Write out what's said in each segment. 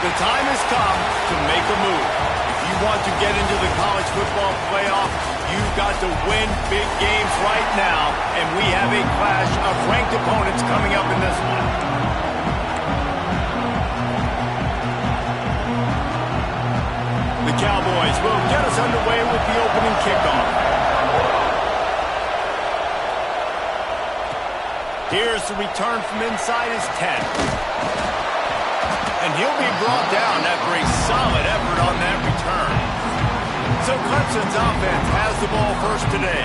The time has come to make a move. If you want to get into the college football playoff, you've got to win big games right now, and we have a clash of ranked opponents coming up in this one. The Cowboys will get us underway with the opening kickoff. Here's the return from inside his 10. And he'll be brought down after a solid effort on that return. So Clemson's offense has the ball first today.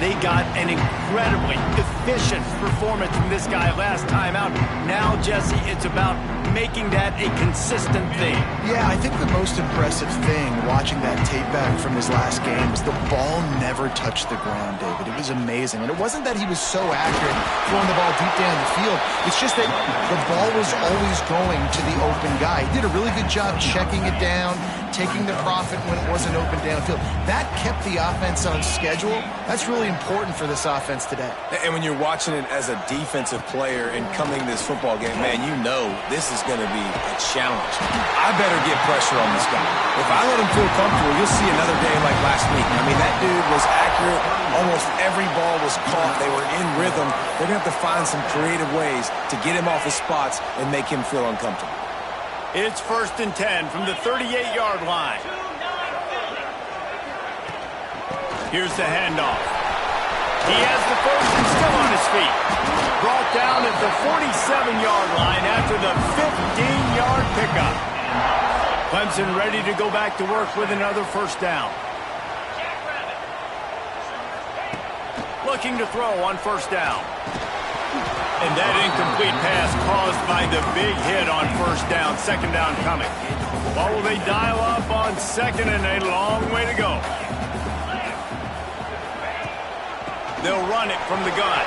They got an incredibly efficient performance from this guy last time out. Now, Jesse, it's about making that a consistent thing. Yeah, I think the most impressive thing watching that tape back from his last game is the ball never touched the ground, David. It was amazing. And it wasn't that he was so accurate throwing the ball deep down the field. It's just that the ball was always going to the open guy. He did a really good job checking it down, taking the profit when it wasn't open downfield. That kept the offense on schedule. That's really important for this offense today. And when you're watching it as a defensive player and coming to this football game, man, you know this is going to be a challenge. I better get pressure on this guy. If I let him feel comfortable, you'll see another day like last week. I mean, that dude was accurate. Almost every ball was caught. They were in rhythm. They're going to have to find some creative ways to get him off his spots and make him feel uncomfortable. It's 1st and 10 from the 38-yard line. Here's the handoff. He has the first and still on his feet. Brought down at the 47-yard line after the 15-yard pickup. Clemson ready to go back to work with another first down. Looking to throw on first down. And that incomplete pass caused by the big hit on first down. Second down coming. What will they dial up on second, and a long way to go. They'll run it from the gun.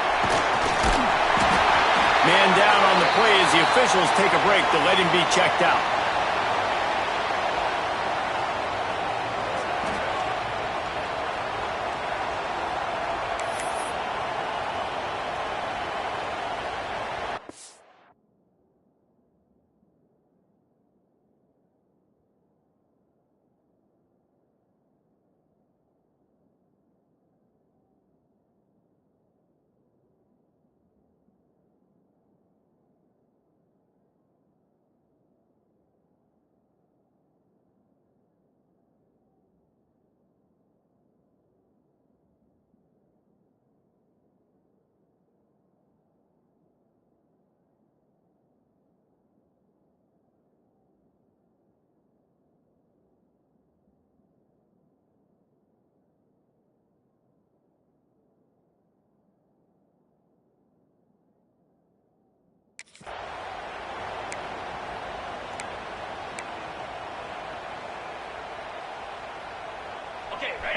Man down on the play as the officials take a break to let him be checked out.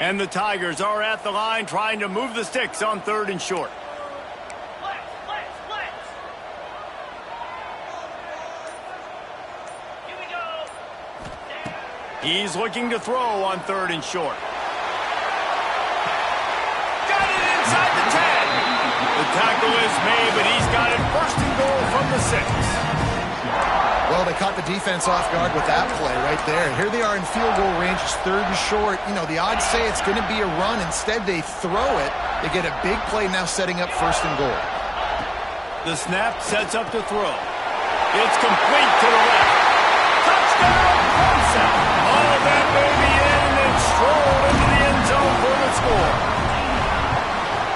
And the Tigers are at the line trying to move the sticks on 3rd and short. He's looking to throw on 3rd and short. Got it inside the 10. The tackle is made, but he's got it 1st and goal from the 6. Well, they caught the defense off guard with that play right there. Here they are in field goal range. It's 3rd and short. You know, the odds say it's going to be a run. Instead, they throw it. They get a big play now setting up 1st and goal. The snap sets up to throw. It's complete to the left. Touchdown, Clemson. All that baby in and then strolled into the end zone for the score.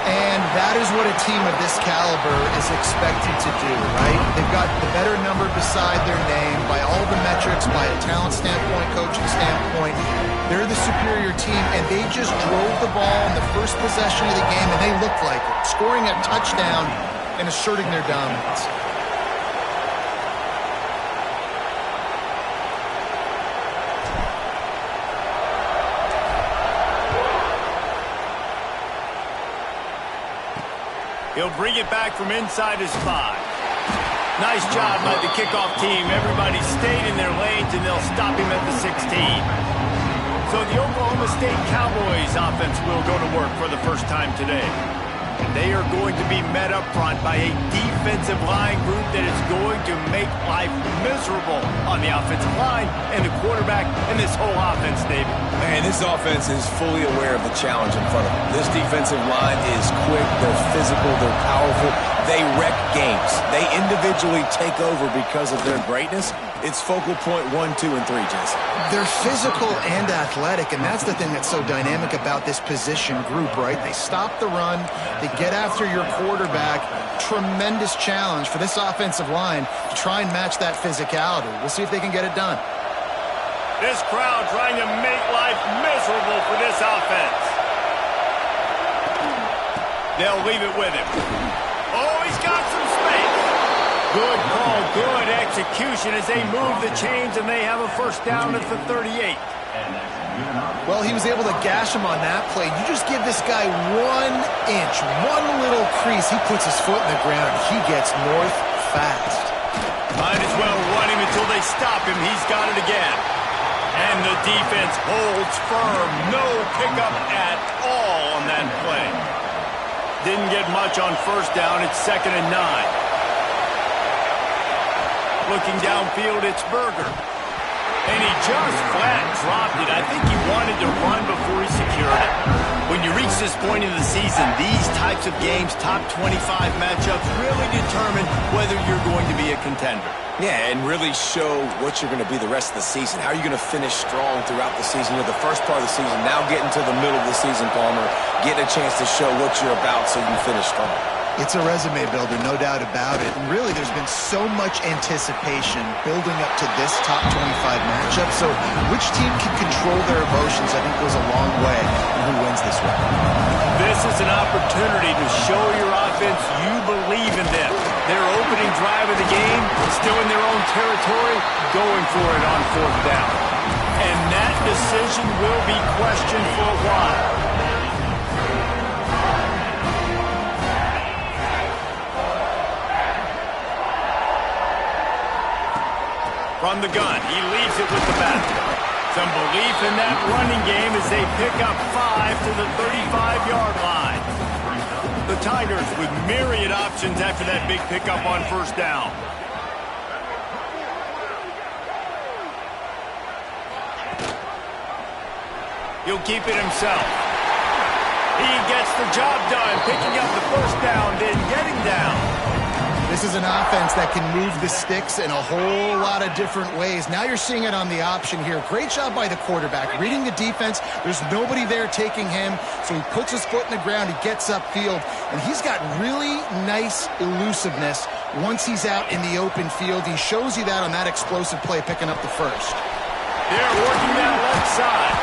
And that is what a team of this caliber is expected to do, right? They've got the better number beside their name by all the metrics, by a talent standpoint, coaching standpoint. They're the superior team, and they just drove the ball in the first possession of the game, and they looked like it, scoring a touchdown and asserting their dominance. He'll bring it back from inside his 5. Nice job by the kickoff team. Everybody stayed in their lanes, and they'll stop him at the 16. So the Oklahoma State Cowboys offense will go to work for the first time today. They are going to be met up front by a defensive line group that is going to make life miserable on the offensive line and the quarterback and this whole offense, David. Man, this offense is fully aware of the challenge in front of them. This defensive line is quick, they're physical, they're powerful. They wreck games. They individually take over because of their greatness. It's focal point 1, 2, and 3, Jesse. They're physical and athletic, and that's the thing that's so dynamic about this position group, right? They stop the run, they get after your quarterback. Tremendous challenge for this offensive line to try and match that physicality. We'll see if they can get it done. This crowd trying to make life miserable for this offense. They'll leave it with him. Oh, he's got some space. Good call, good execution as they move the chains, and they have a first down at the 38. Well, he was able to gash him on that play. You just give this guy 1 inch, one little crease. He puts his foot in the ground. He gets north fast. Might as well run him until they stop him. He's got it again. And the defense holds firm. No pickup at all on that play. Didn't get much on first down. It's 2nd and 9. Looking downfield, it's Berger. And he just flat dropped it. I think he wanted to run before he secured it. When you reach this point in the season, these types of games, top 25 matchups, really determine whether you're going to be a contender. Yeah, and really show what you're going to be the rest of the season. How are you going to finish strong throughout the season? You're the first part of the season, now getting to the middle of the season, Palmer. Getting a chance to show what you're about so you can finish strong. It's a resume builder, no doubt about it. And really, there's been so much anticipation building up to this top 25 matchup. So which team can control their emotions, I think, goes a long way in who wins this one. This is an opportunity to show your offense you believe in them. Their opening drive of the game, still in their own territory, going for it on 4th down. And that decision will be questioned for a while. From the gun, he leaves it with the back. Some belief in that running game as they pick up 5 to the 35-yard line. The Tigers with myriad options after that big pickup on first down. He'll keep it himself. He gets the job done, picking up the first down, then getting down. This is an offense that can move the sticks in a whole lot of different ways. Now you're seeing it on the option here. Great job by the quarterback. Reading the defense, there's nobody there taking him, so he puts his foot in the ground, he gets upfield, and he's got really nice elusiveness once he's out in the open field. He shows you that on that explosive play, picking up the first. They're working that left side.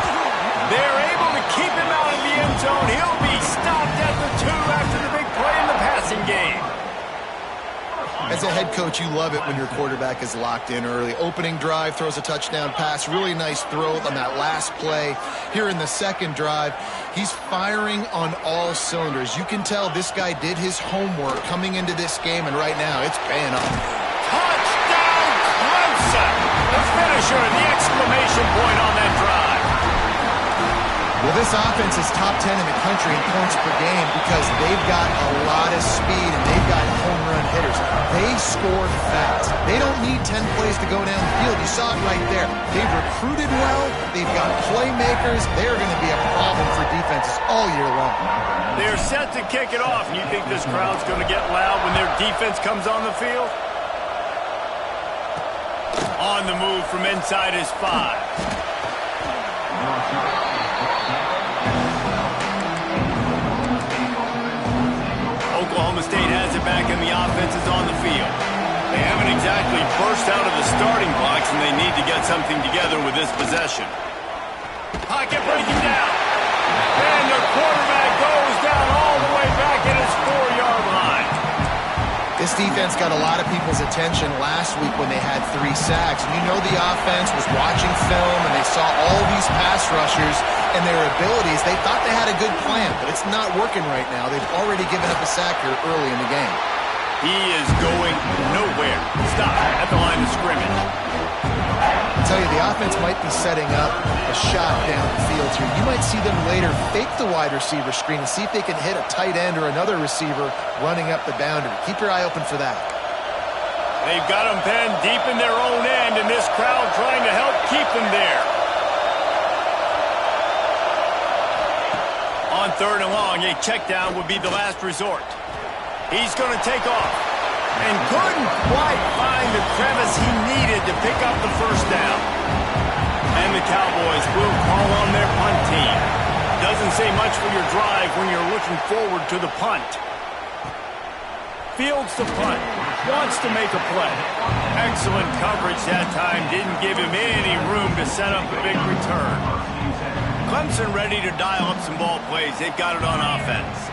They're able to keep him out of the end zone. He'll be stopped at the 2 after the big play in the passing game. As a head coach, you love it when your quarterback is locked in early. Opening drive, throws a touchdown pass. Really nice throw on that last play. Here in the second drive, he's firing on all cylinders. You can tell this guy did his homework coming into this game, and right now it's paying off. Touchdown, Clemson! The finisher, the exclamation point on that drive. Well, this offense is top 10 in the country in points per game because they've got a lot of speed and they've got home run hitters. They score fast. They don't need 10 plays to go down the field. You saw it right there. They've recruited well. They've got playmakers. They're going to be a problem for defenses all year long. They're set to kick it off. And you think this crowd's going to get loud when their defense comes on the field? On the move from inside his 5. Oklahoma State has it back and the offense is on the field. They haven't exactly burst out of the starting blocks and they need to get something together with this possession. Pocket breaking down. And the quarterback goes down all the way back at his 4-yard line. This defense got a lot of people's attention last week when they had 3 sacks. And you know the offense was watching film and they saw all these pass rushers and their abilities. They thought they had a good plan, but it's not working right now. They've already given up a sack here early in the game. He is going nowhere. Stop at the line of scrimmage. I tell you, the offense might be setting up a shot down the field here. You might see them later fake the wide receiver screen and see if they can hit a tight end or another receiver running up the boundary. Keep your eye open for that. They've got them penned deep in their own end, and this crowd trying to help keep them there. On 3rd and long, a check down would be the last resort. He's going to take off and couldn't quite find the crevice he needed to pick up the first down. And the Cowboys will call on their punt team. Doesn't say much for your drive when you're looking forward to the punt. Fields the punt. Wants to make a play. Excellent coverage that time. Didn't give him any room to set up a big return. Clemson ready to dial up some ball plays. They've got it on offense.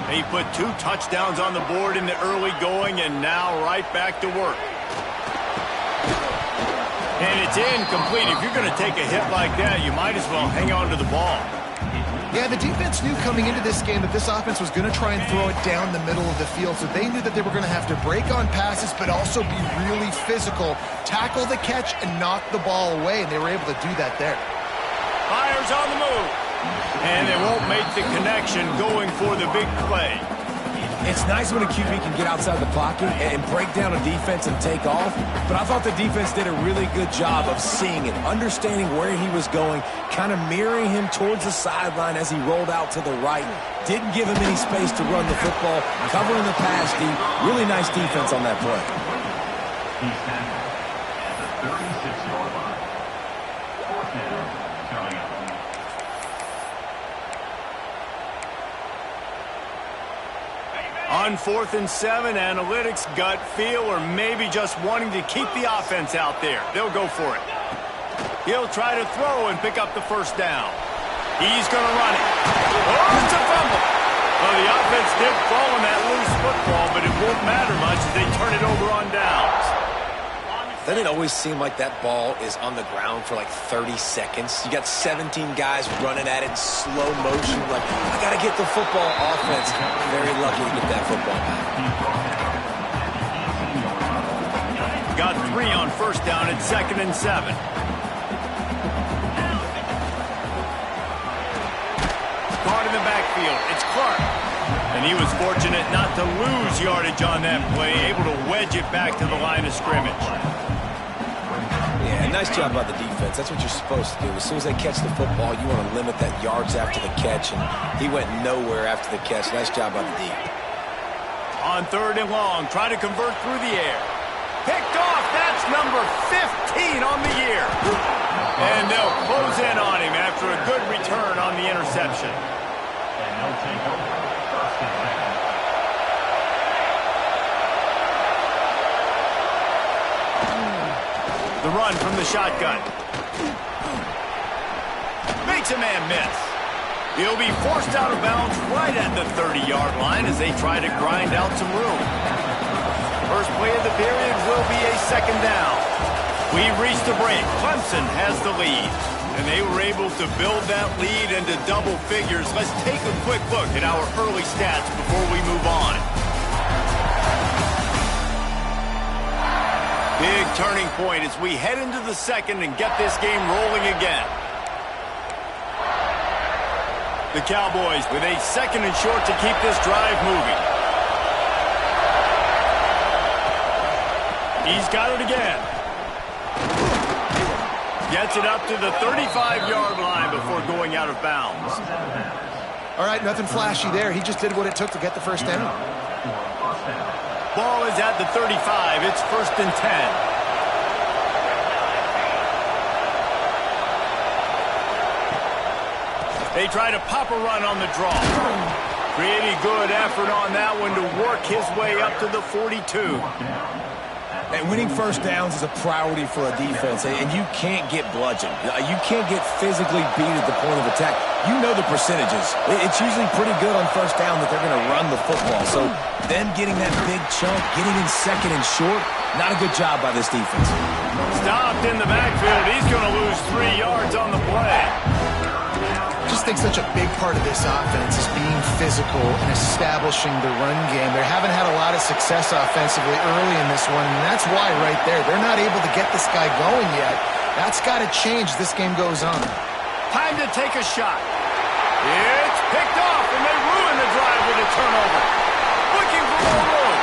They put 2 touchdowns on the board in the early going, and now right back to work. And it's incomplete. If you're going to take a hit like that, you might as well hang on to the ball. Yeah, the defense knew coming into this game that this offense was going to try and throw it down the middle of the field, so they knew that they were going to have to break on passes but also be really physical, tackle the catch, and knock the ball away, and they were able to do that there. Fires on the move. And they won't make the connection going for the big play. It's nice when a QB can get outside the pocket and break down a defense and take off, but I thought the defense did a really good job of seeing it, understanding where he was going, kind of mirroring him towards the sideline as he rolled out to the right. Didn't give him any space to run the football, covering the pass deep. Really nice defense on that play. He's tackled at the 36-yard line. 4th down, coming up. On 4th and 7, analytics, gut feel, or maybe just wanting to keep the offense out there. They'll go for it. He'll try to throw and pick up the first down. He's going to run it. Oh, it's a fumble. Well, the offense did fall on that loose football, but it won't matter much as they turn it over on downs. Doesn't it always seem like that ball is on the ground for like 30 seconds? You got 17 guys running at it in slow motion. Like, I got to get the football. Offense very lucky to get that football back. Got 3 on 1st down at 2nd and 7. Caught in the backfield. It's Clark. And he was fortunate not to lose yardage on that play, able to wedge it back to the line of scrimmage. Yeah, nice job by the defense. That's what you're supposed to do. As soon as they catch the football, you want to limit that yards after the catch, and he went nowhere after the catch. Nice job by the D. On 3rd and long, try to convert through the air. Picked off. That's number 15 on the year. And they'll close in on him after a good return on the interception. And they'll take over 1st and 10. The run from the shotgun. Makes a man miss. He'll be forced out of bounds right at the 30-yard line as they try to grind out some room. First play of the period will be a 2nd down. We've reached the break. Clemson has the lead, and they were able to build that lead into double figures. Let's take a quick look at our early stats before we move on. Big turning point as we head into the 2nd and get this game rolling again. The Cowboys with a 2nd and short to keep this drive moving. He's got it again. Gets it up to the 35-yard line before going out of bounds. All right, nothing flashy there. He just did what it took to get the first down. Ball is at the 35. It's 1st and 10. They try to pop a run on the draw. Pretty good effort on that one to work his way up to the 42. And winning first downs is a priority for a defense, and you can't get bludgeoned. You can't get physically beat at the point of attack. You know the percentages. It's usually pretty good on first down that they're going to run the football. So them getting that big chunk, getting in 2nd and short, not a good job by this defense. Stopped in the backfield. He's going to lose 3 yards on the play. Just think such a big part of this offense is being physical and establishing the run game. They haven't had a lot of success offensively early in this one, and that's why right there, they're not able to get this guy going yet. That's got to change as this game goes on. Time to take a shot. It's picked off, and they ruin the drive with a turnover. Looking for more room.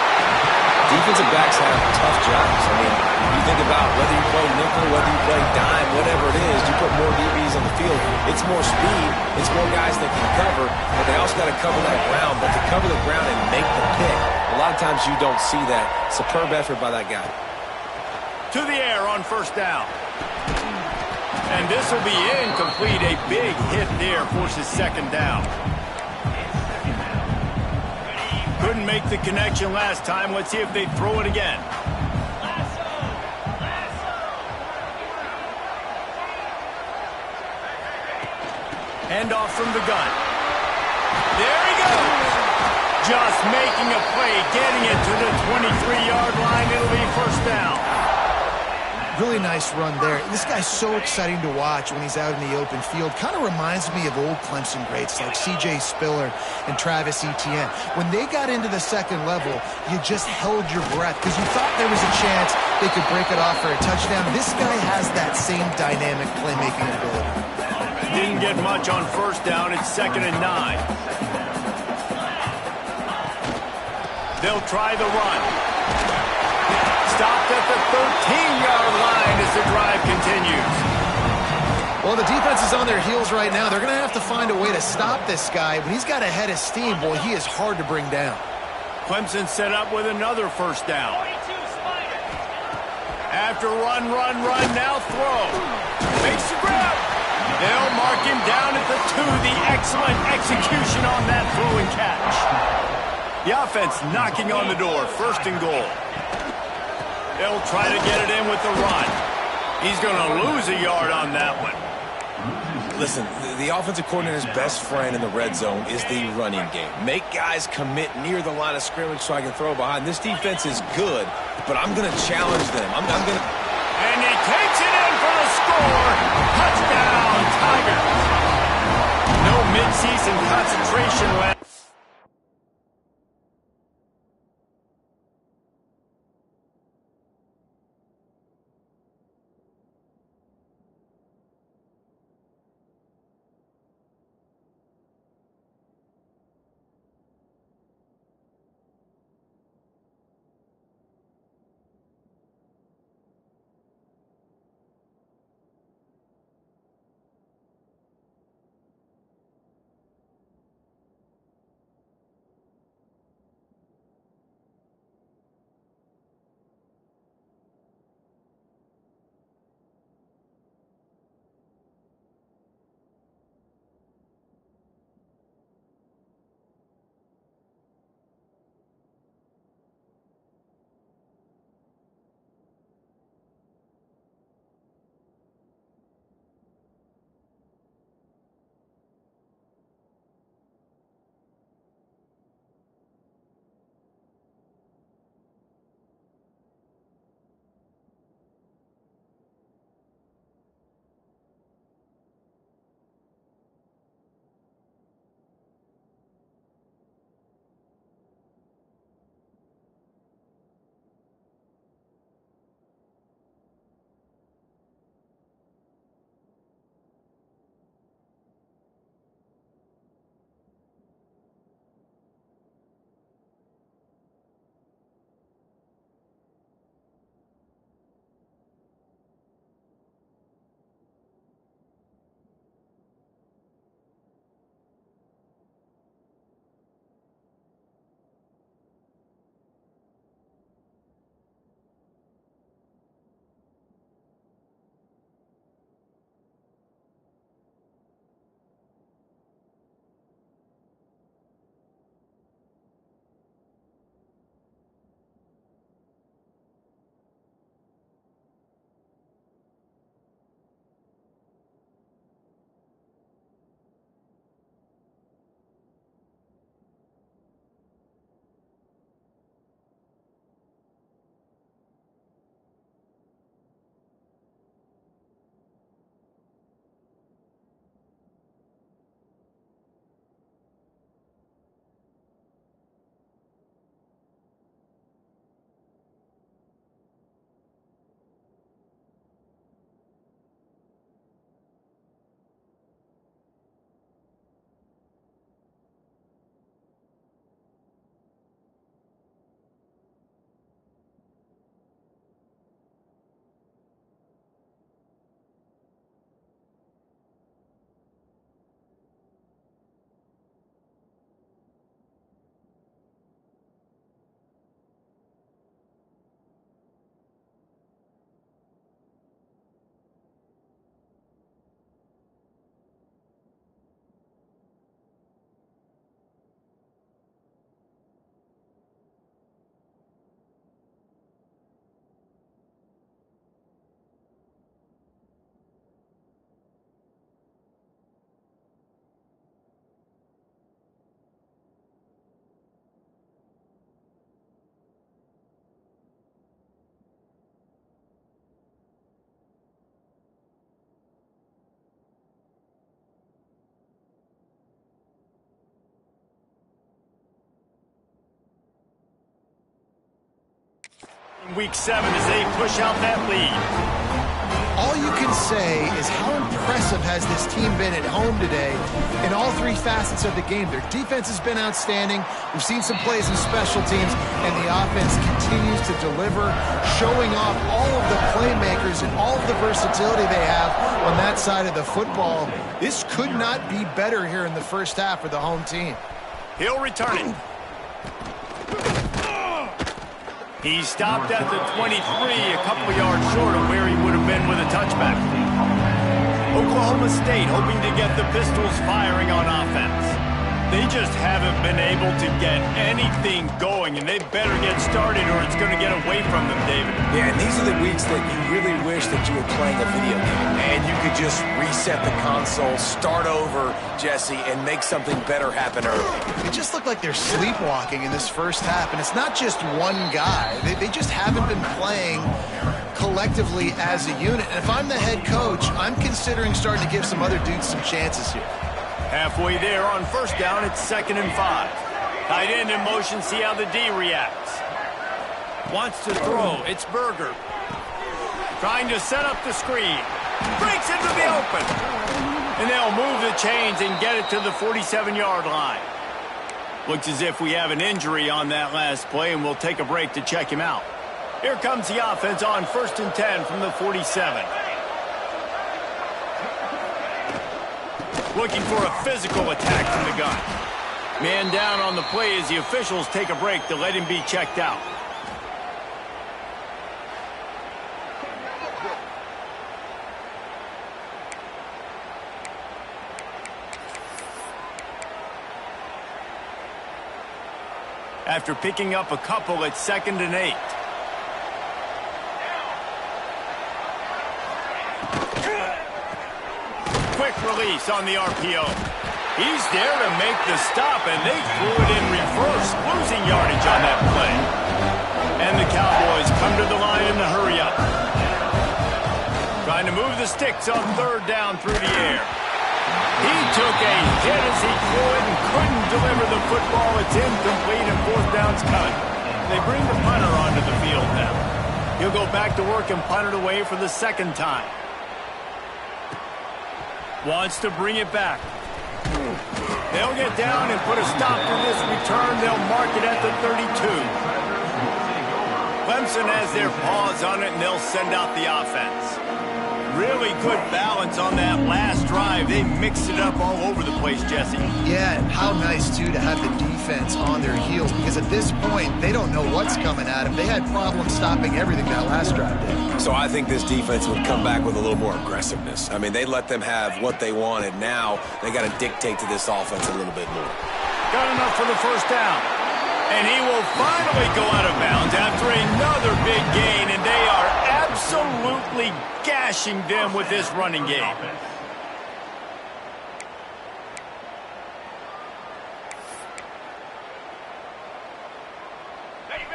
Defensive backs have tough jobs. I mean, you think about whether you play nickel, whether you play dime, whatever it is, you put more DBs on the field. It's more speed. It's more guys that can cover, but they also got to cover that ground. But to cover the ground and make the pick, a lot of times you don't see that. Superb effort by that guy. To the air on first down. And this will be incomplete. A big hit there forces second down. Couldn't make the connection last time. Let's see if they throw it again. Handoff from the gun. There he goes. Just making a play, getting it to the 23-yard line. It'll be first down. Really nice run there. This guy's so exciting to watch when he's out in the open field. Kind of reminds me of old Clemson greats like C.J. Spiller and Travis Etienne. When they got into the second level, you just held your breath because you thought there was a chance they could break it off for a touchdown. This guy has that same dynamic playmaking ability. Didn't get much on first down. It's 2nd and 9. They'll try the run. Stopped at the 13-yard line as the drive continues. Well, the defense is on their heels right now. They're going to have to find a way to stop this guy. When he's got a head of steam, boy, he is hard to bring down. Clemson set up with another first down. After run, now throw. Makes the grab. They'll mark him down at the 2. The excellent execution on that throw and catch. The offense knocking on the door. 1st and goal. They'll try to get it in with the run. He's going to lose a yard on that one. Listen, the offensive coordinator's best friend in the red zone is the running game. Make guys commit near the line of scrimmage so I can throw behind. This defense is good, but I'm going to challenge them. I'm going to... And he takes it in for the score. Touchdown, Tigers. No midseason concentration left. In Week 7 as they push out that lead. All you can say is how impressive has this team been at home today in all three facets of the game. Their defense has been outstanding. We've seen some plays in special teams, and the offense continues to deliver, showing off all of the playmakers and all of the versatility they have on that side of the football. This could not be better here in the first half for the home team. He'll return it. He stopped at the 23, a couple of yards short of where he would have been with a touchback. Oklahoma State hoping to get the Pistols firing on offense. They just haven't been able to get anything going, and they better get started or it's going to get away from them, David. Yeah, and these are the weeks that you really wish that you were playing a video game and you could just reset the console, start over, Jesse, and make something better happen early. They just look like they're sleepwalking in this first half, and it's not just one guy. They just haven't been playing collectively as a unit. And if I'm the head coach, I'm considering starting to give some other dudes some chances here. Halfway there on first down, it's 2nd and 5. Tight end in motion, see how the D reacts. Wants to throw, it's Berger. Trying to set up the screen. Breaks into the open. And they'll move the chains and get it to the 47-yard line. Looks as if we have an injury on that last play, and we'll take a break to check him out. Here comes the offense on 1st and 10 from the 47. Looking for a physical attack from the gun. Man down on the play as the officials take a break to let him be checked out. After picking up a couple, it's 2nd and 8. Quick release on the RPO. He's there to make the stop, and they threw it in reverse, losing yardage on that play. And the Cowboys come to the line in the hurry up. Trying to move the sticks on 3rd down through the air. He took a hit as he threw it and couldn't deliver the football. It's incomplete, and 4th down's coming. They bring the punter onto the field now. He'll go back to work and punt it away for the 2nd time. Wants to bring it back. They'll get down and put a stop to this return. They'll mark it at the 32. Clemson has their paws on it, and they'll send out the offense. Really good balance on that last drive. They mixed it up all over the place, Jesse. Yeah, and how nice, too, to have the defense on their heels, because at this point, they don't know what's coming at them. They had problems stopping everything that last drive did. So I think this defense would come back with a little more aggressiveness. I mean, they let them have what they wanted. Now they got to dictate to this offense a little bit more. Got enough for the 1st down. And he will finally go out of bounds after another big gain, and they are absolutely gashing them with this running game.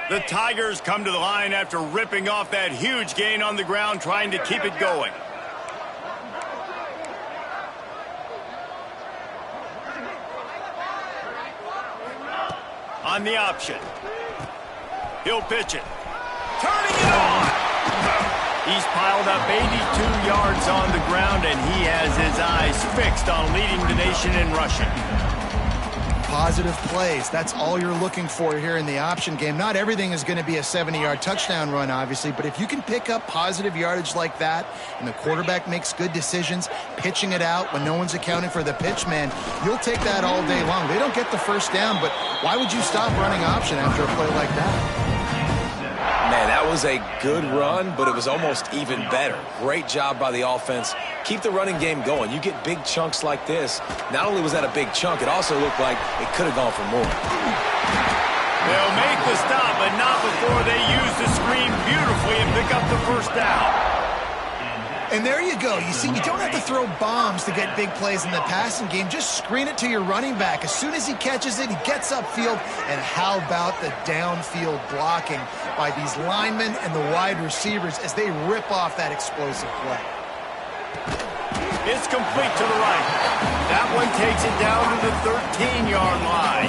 The Tigers come to the line after ripping off that huge gain on the ground, trying to keep it going. On the option. He'll pitch it. Turning it on. He's piled up 82 yards on the ground, and he has his eyes fixed on leading the nation in rushing. Positive plays. That's all you're looking for here in the option game. Not everything is going to be a 70-yard touchdown run, obviously, but if you can pick up positive yardage like that and the quarterback makes good decisions, pitching it out when no one's accounting for the pitch, man, you'll take that all day long. They don't get the 1st down, but why would you stop running option after a play like that? Man, that was a good run, but it was almost even better. Great job by the offense. Keep the running game going. You get big chunks like this. Not only was that a big chunk, it also looked like it could have gone for more. They'll make the stop, but not before they use the screen beautifully and pick up the 1st down. And there you go. You see, you don't have to throw bombs to get big plays in the passing game. Just screen it to your running back. As soon as he catches it, he gets upfield. And how about the downfield blocking by these linemen and the wide receivers as they rip off that explosive play? It's complete to the right. That one takes it down to the 13-yard line.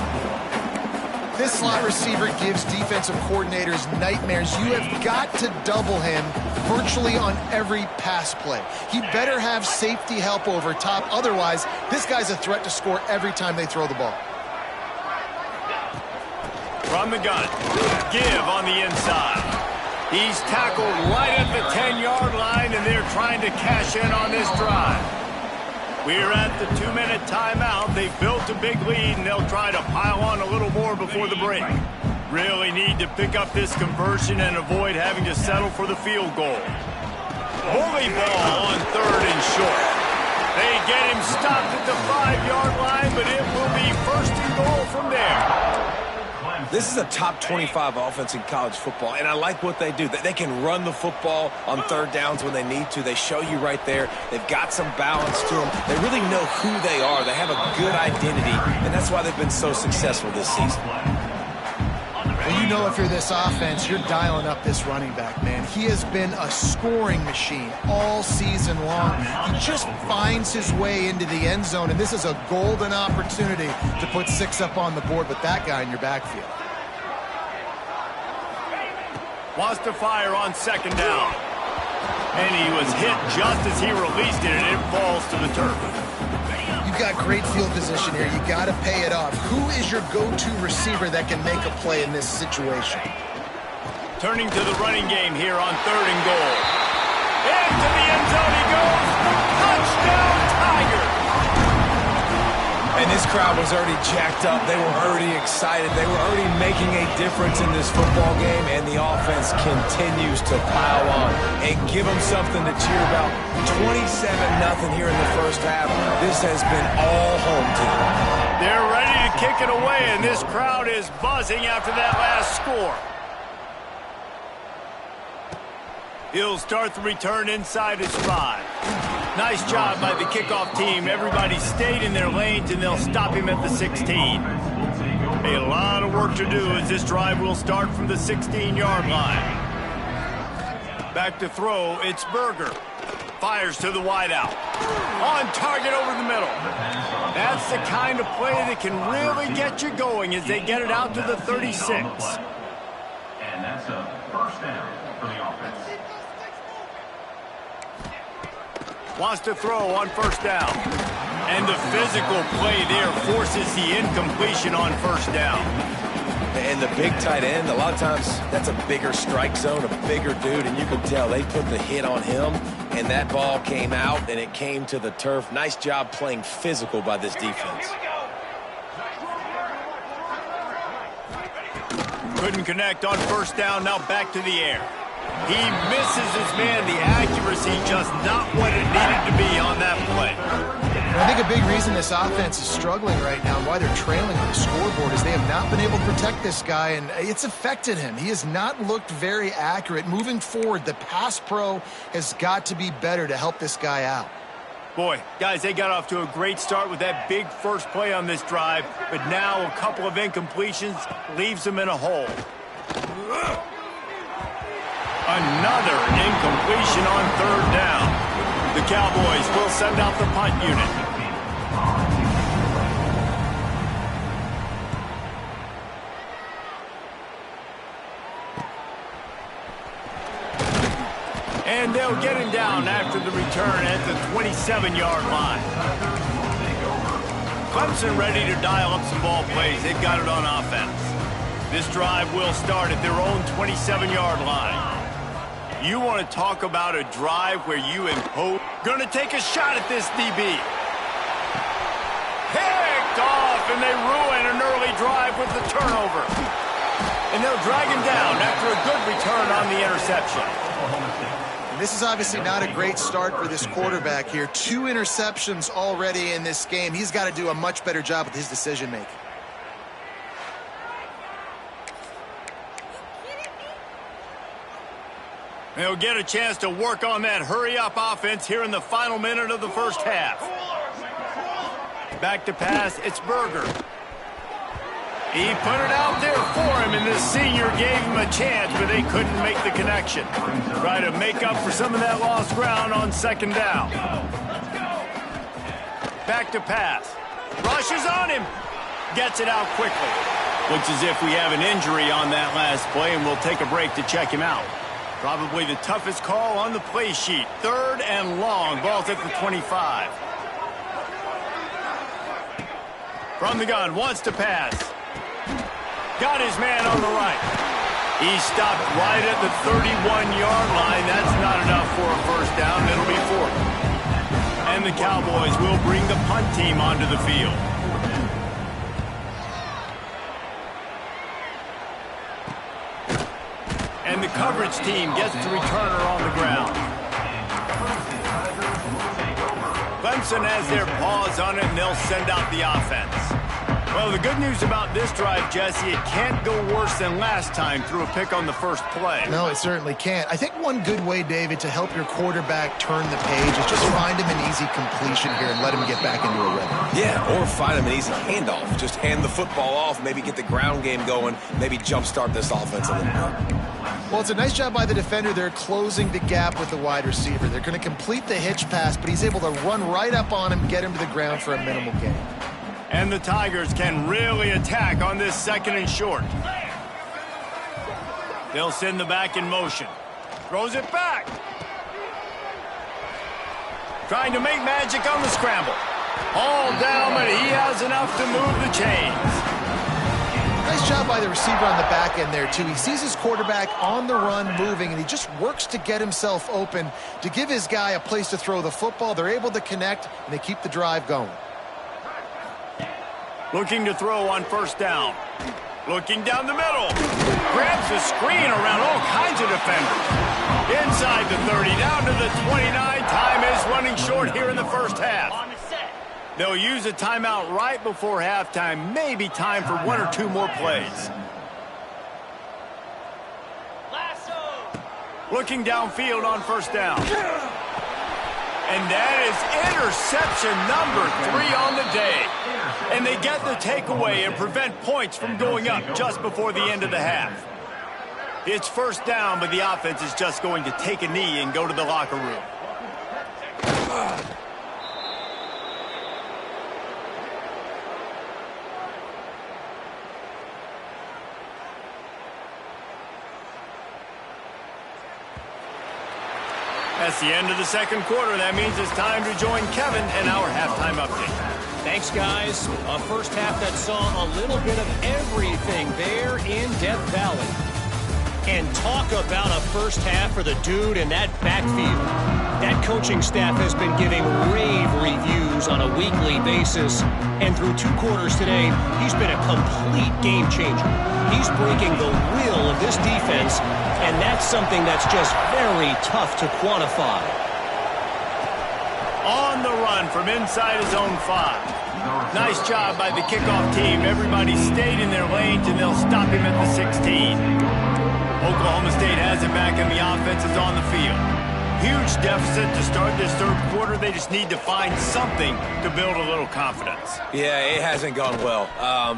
This slot receiver gives defensive coordinators nightmares. You have got to double him virtually on every pass play. He better have safety help over top. Otherwise, this guy's a threat to score every time they throw the ball. From the gun, give on the inside. He's tackled right at the 10-yard line, and they're trying to cash in on this drive. We're at the 2-minute timeout. They've built a big lead, and they'll try to pile on a little more before the break. Really need to pick up this conversion and avoid having to settle for the field goal. Holy ball on 3rd and short. They get him stopped at the 5-yard line, but it will be 1st and goal from there. This is a top 25 offense in college football, and I like what they do. They can run the football on 3rd downs when they need to. They show you right there. They've got some balance to them. They really know who they are. They have a good identity, and that's why they've been so successful this season. Well, you know if you're this offense, you're dialing up this running back, man. He has been a scoring machine all season long. He just finds his way into the end zone, and this is a golden opportunity to put 6 up on the board with that guy in your backfield. Wants to fire on 2nd down. And he was hit just as he released it, and it falls to the turf. You've got great field position here. You got to pay it off. Who is your go-to receiver that can make a play in this situation? Turning to the running game here on 3rd and goal. Into the end zone he goes. Touchdown, Tiger! And this crowd was already jacked up. They were already excited. They were already making a difference in this football game, and the offense continues to pile on and give them something to cheer about. 27-0 here in the 1st half. This has been all home team. They're ready to kick it away, and this crowd is buzzing after that last score. He'll start the return inside his 5. Nice job by the kickoff team. Everybody stayed in their lanes, and they'll stop him at the 16. A lot of work to do as this drive will start from the 16-yard line. Back to throw, it's Berger. Fires to the wideout. On target over the middle. That's the kind of play that can really get you going as they get it out to the 36. And that's a 1st down for the offense. Wants to throw on 1st down. And the physical play there forces the incompletion on 1st down. And the big tight end, a lot of times that's a bigger strike zone, a bigger dude, and you can tell they put the hit on him, and that ball came out, and it came to the turf. Nice job playing physical by this defense. Couldn't connect on 1st down, now back to the air. He misses his man. The accuracy just not what it needed to be on that play. I think a big reason this offense is struggling right now and why they're trailing on the scoreboard is they have not been able to protect this guy, and it's affected him. He has not looked very accurate. Moving forward, the pass pro has got to be better to help this guy out. Boy, guys, they got off to a great start with that big first play on this drive, but now a couple of incompletions leaves them in a hole. Another incompletion on 3rd down. The Cowboys will send out the punt unit. And they'll get him down after the return at the 27-yard line. Clemson ready to dial up some ball plays. They've got it on offense. This drive will start at their own 27-yard line. You want to talk about a drive where you impose. Going to take a shot at this DB. Picked off, and they ruin an early drive with the turnover. And they'll drag him down after a good return on the interception. This is obviously not a great start for this quarterback here. 2 interceptions already in this game. He's got to do a much better job with his decision-making. They'll get a chance to work on that hurry-up offense here in the final minute of the 1st half. Back to pass, it's Berger. He put it out there for him, and this senior gave him a chance, but they couldn't make the connection. Try to make up for some of that lost ground on 2nd down. Back to pass. Rushes on him. Gets it out quickly. Looks as if we have an injury on that last play, and we'll take a break to check him out. Probably the toughest call on the play sheet. 3rd and long. Ball's at the 25. From the gun, wants to pass. Got his man on the right. He stopped right at the 31-yard line. That's not enough for a first down. It'll be 4th. And the Cowboys will bring the punt team onto the field. And the coverage team gets the returner on the ground. Clemson has their paws on it, and they'll send out the offense. Well, the good news about this drive, Jesse, it can't go worse than last time through a pick on the first play. No, it certainly can't. I think one good way, David, to help your quarterback turn the page is just find him an easy completion here and let him get back into a rhythm. Yeah, or find him an easy handoff. Just hand the football off, maybe get the ground game going, maybe jumpstart this offense a little bit. Well, it's a nice job by the defender. They're closing the gap with the wide receiver. They're going to complete the hitch pass, but he's able to run right up on him, get him to the ground for a minimal gain. And the Tigers can really attack on this 2nd and short. They'll send the back in motion. Throws it back. Trying to make magic on the scramble. All down, but he has enough to move the chains. Nice job by the receiver on the back end there, too. He sees his quarterback on the run moving, and he just works to get himself open to give his guy a place to throw the football. They're able to connect, and they keep the drive going. Looking to throw on first down. Looking down the middle. Grabs the screen around all kinds of defenders. Inside the 30, down to the 29. Time is running short here in the first half. They'll use a timeout right before halftime. Maybe time for 1 or 2 more plays. Looking downfield on first down. And that is interception number 3 on the day. And they get the takeaway and prevent points from going up just before the end of the half. It's first down, but the offense is just going to take a knee and go to the locker room. That's the end of the 2nd quarter. That means it's time to join Kevin in our halftime update. Thanks, guys. A first half that saw a little bit of everything there in Death Valley. And talk about a first half for the dude in that backfield. That coaching staff has been giving rave reviews on a weekly basis. And through 2 quarters today, he's been a complete game changer. He's breaking the will of this defense, and that's something that's just very tough to quantify. On the run from inside his own 5. Nice job by the kickoff team. Everybody stayed in their lanes, and they'll stop him at the 16. Oklahoma State has it back, and the offense is on the field. Huge deficit to start this 3rd quarter. They just need to find something to build a little confidence. Yeah, it hasn't gone well.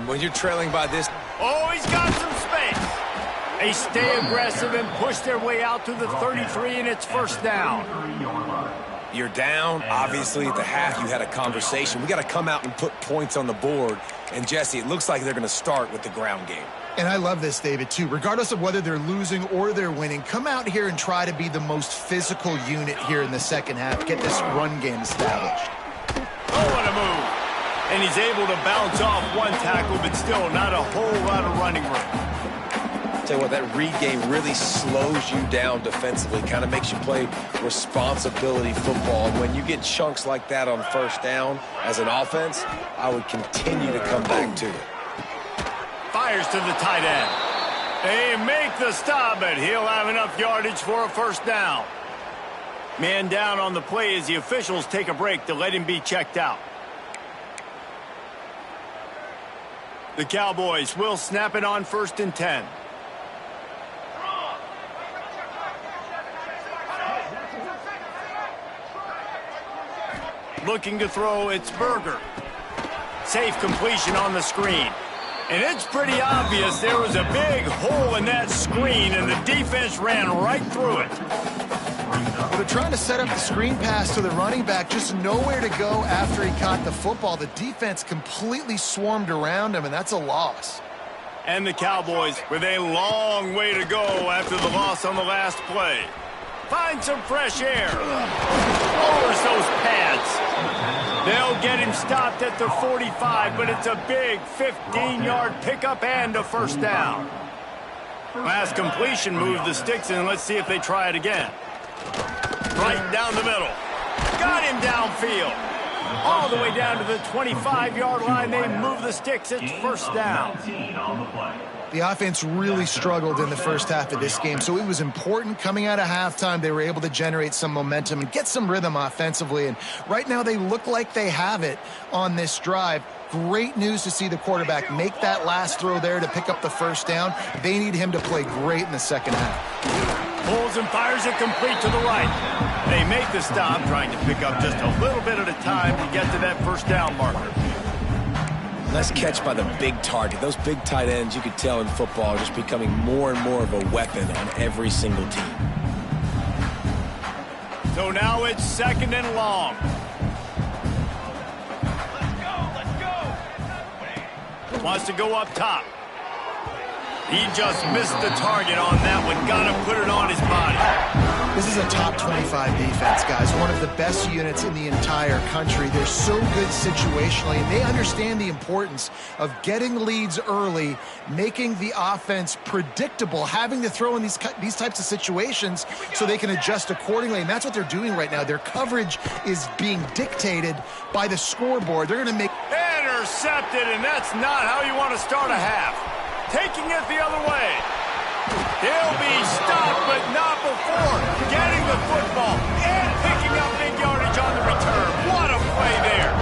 When you're trailing by this... Oh, he's got some space. They stay aggressive and push their way out to the 33, and it's first down. You're down. Obviously, at the half, you had a conversation. We got to come out and put points on the board. And, Jesse, it looks like they're going to start with the ground game. And I love this, David, too. Regardless of whether they're losing or they're winning, come out here and try to be the most physical unit here in the 2nd half. Get this run game established. Oh, what a move. And he's able to bounce off 1 tackle, but still not a whole lot of running room. Tell you what, that read game really slows you down defensively, kind of makes you play responsibility football. And when you get chunks like that on first down as an offense, I would continue to come back to it. Fires to the tight end. They make the stop, but he'll have enough yardage for a first down. Man down on the play as the officials take a break to let him be checked out. The Cowboys will snap it on 1st and 10. Looking to throw, it's Berger. Safe completion on the screen. And it's pretty obvious there was a big hole in that screen, and the defense ran right through it. Well, they're trying to set up the screen pass to the running back, just nowhere to go after he caught the football. The defense completely swarmed around him, and that's a loss. And the Cowboys with a long way to go after the loss on the last play. Find some fresh air. Lowers those pads. They'll get him stopped at the 45, but it's a big 15-yard pickup and a first down. Last completion moved the sticks in. Let's see if they try it again. Right down the middle. Got him downfield. All the way down to the 25-yard line. They move the sticks. It's first down. The offense really struggled in the first half of this game, so it was important coming out of halftime. They were able to generate some momentum and get some rhythm offensively, and right now they look like they have it on this drive. Great news to see the quarterback make that last throw there to pick up the first down. They need him to play great in the second half. Pulls and fires it complete to the right. They make the stop, trying to pick up just a little bit at a time to get to that first down marker. Nice catch by the big target. Those big tight ends, you could tell in football, are just becoming more and more of a weapon on every single team. So now it's second and long. Wants to go up top. He just missed the target on that one. Got to put it on his body. This is a top 25 defense, guys. One of the best units in the entire country. They're so good situationally, and they understand the importance of getting leads early, making the offense predictable, having to throw in these types of situations so they can adjust accordingly. And that's what they're doing right now. Their coverage is being dictated by the scoreboard. They're going to make... Intercepted, and that's not how you want to start a half. Taking it the other way. He'll be stopped, but not before getting the football and picking up big yardage on the return. What a play there.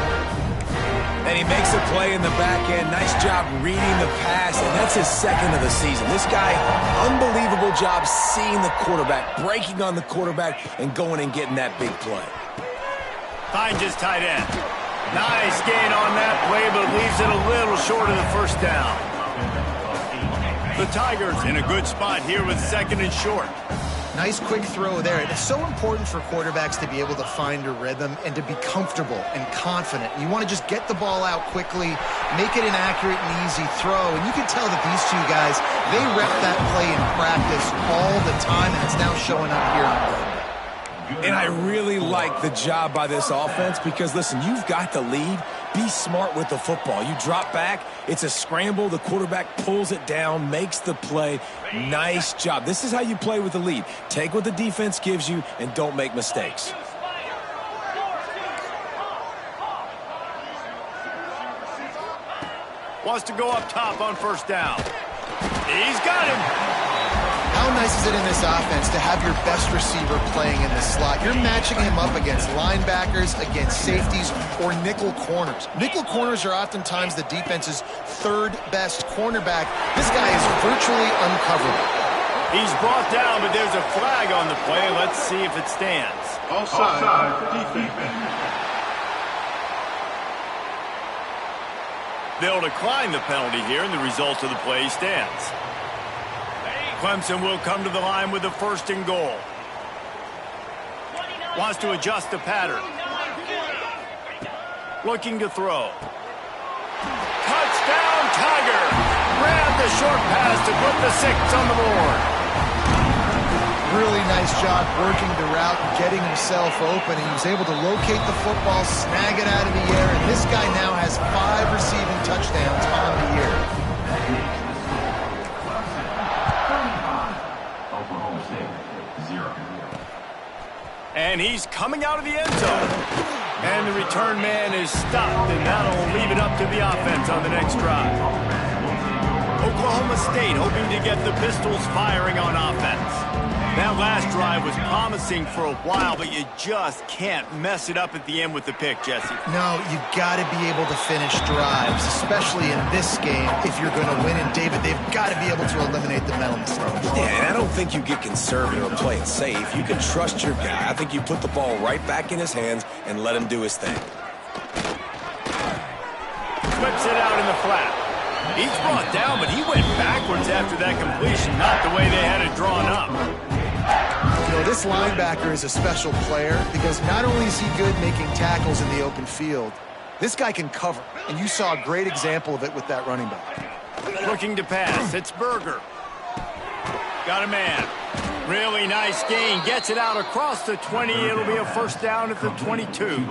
And he makes a play in the back end. Nice job reading the pass, and that's his second of the season. This guy, unbelievable job seeing the quarterback, breaking on the quarterback, and going and getting that big play. Finds his tight end. Nice gain on that play, but leaves it a little short of the first down. The Tigers in a good spot here with second and short. Nice quick throw there. It's so important for quarterbacks to be able to find a rhythm and to be comfortable and confident. You want to just get the ball out quickly, make it an accurate and easy throw. And you can tell that these two guys, they rep that play in practice all the time, and it's now showing up here on Monday. And I really like the job by this offense because, listen, you've got the lead. Be smart with the football. You drop back, it's a scramble. The quarterback pulls it down, makes the play. Nice job. This is how you play with the lead. Take what the defense gives you and don't make mistakes. Wants to go up top on first down. He's got him. How nice is it in this offense to have your best receiver playing in the slot? You're matching him up against linebackers, against safeties, or nickel corners. Nickel corners are oftentimes the defense's third best cornerback. This guy is virtually uncoverable. He's brought down, but there's a flag on the play. Let's see if it stands. Offside, defense. They'll decline the penalty here, and the result of the play stands. Clemson will come to the line with the first and goal. Wants to adjust the pattern. Looking to throw. Touchdown, Tiger! Grabbed the short pass to put the 6 on the board. Really nice job working the route and getting himself open. He was able to locate the football, snag it out of the air, and this guy now has 5 receiving touchdowns on the year. And he's coming out of the end zone. And the return man is stopped, and that'll leave it up to the offense on the next drive. Oklahoma State hoping to get the Pistols firing on offense. That last drive was promising for a while, but you just can't mess it up at the end with the pick, Jesse. No, you got to be able to finish drives, especially in this game. If you're going to win, and David, they've got to be able to eliminate the mental mistakes. Yeah, and I don't think you get conservative or play it safe. You can trust your guy. I think you put the ball right back in his hands and let him do his thing. Flips it out in the flat. He's brought down, but he went backwards after that completion, not the way they had it drawn up. You know, this linebacker is a special player because not only is he good making tackles in the open field, this guy can cover, and you saw a great example of it with that running back. Looking to pass. It's Berger. Got a man. Really nice gain. Gets it out across the 20. It'll be a first down at the 22.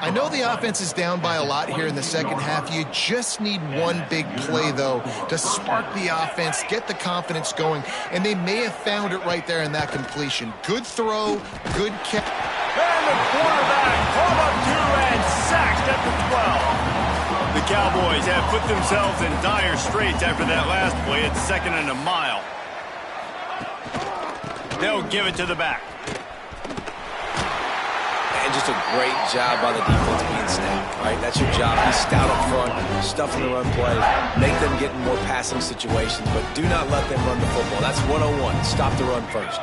I know the offense is down by a lot here in the second half. You just need one big play, though, to spark the offense, get the confidence going, and they may have found it right there in that completion. Good throw, good catch. And the quarterback caught up to and sacked at the 12. The Cowboys have put themselves in dire straits after that last play. It's 2nd and a mile. They'll give it to the back. And just a great job by the defense being stout, right? That's your job. Be stout up front, stuff in the run play, make them get in more passing situations, but do not let them run the football. That's 101. Stop the run first.